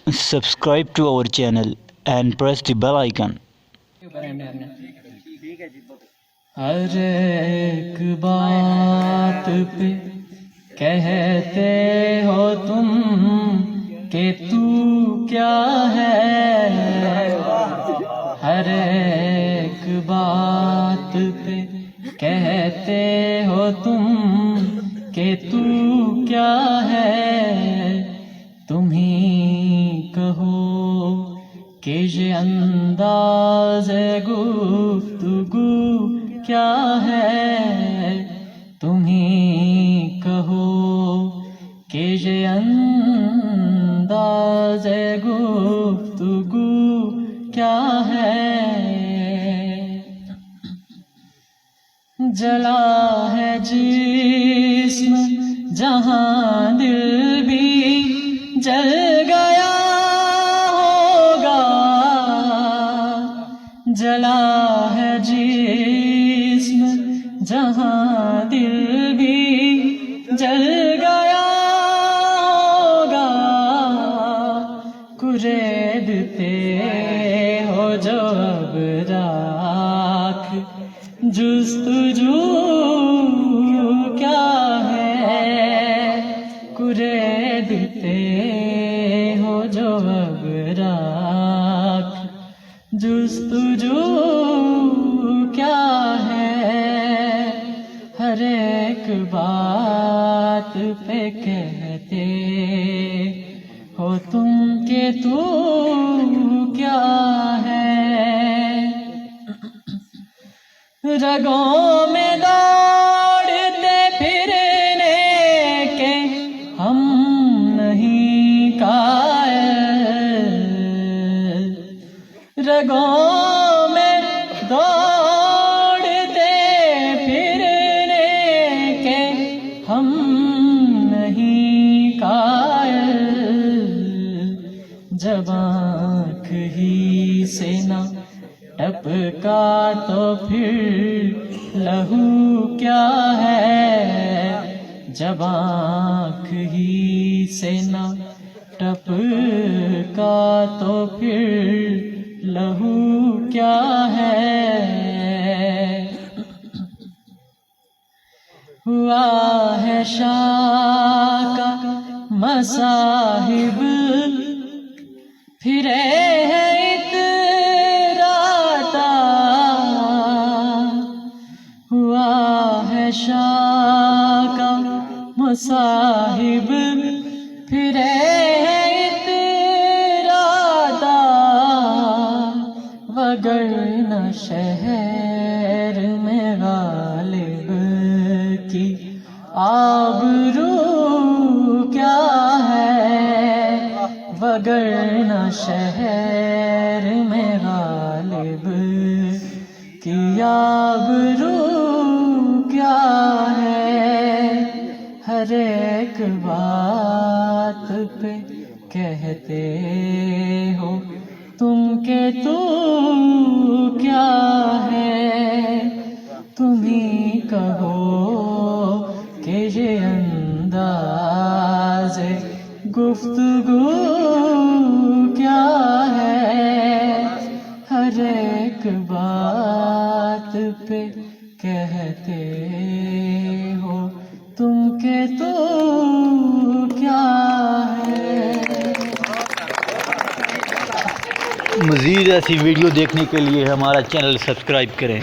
Subscribe to our channel and press the bell icon. ہر ایک بات پہ کہتے ہو تم کہ تو کیا ہے، ہر ایک بات پہ کہتے ہو تم کہ تو کیا ہے، تم ہی کہو کہ یہ انداز گفتگو کیا ہے، تم ہی کہو کہ یہ انداز گفتگو کیا ہے، جلا ہے جسم جہاں دل بھی جل گیا ہوگا، جلا ہے جسم جہاں دل بھی جل گیا ہوگا، کریدتے ہو جو اب راکھ جستجو کیا ہے، کریدتے ہو جو اب راکھ جستجو کیا ہے، ہر ایک بات پہ کہتے ہو تم کہ تو کیا ہے، رگوں میں دوڑتے پھرنے کے ہم نہیں قائل، رگوں میں دوڑتے پھرنے کے ہم نہیں قائل، جب آنکھ ہی سے نہ ٹپکا تو پھر لہو کیا ہے، جب آنکھ ہی سے نہ ٹپکا تو پھر لہو کیا ہے، ہوا ہے شاہ کا مصاحب پھرے ہے شاہ کا مصاحب پھرے ہے اتراتا، وگرنہ شہر میں غالب کی آبرو کیا ہے، وگرنہ شہر میں غالب کی آبرو کیا ہے، ہر ایک بات پہ کہتے ہو تم کہ تو کیا ہے، تم ہی کہو کہ یہ انداز گفتگو کیا ہے، ہر ایک بات پہ کہتے ہو تم کہ تو کیا ہے۔ مزید ایسی ویڈیو دیکھنے کے لیے ہمارا چینل سبسکرائب کریں۔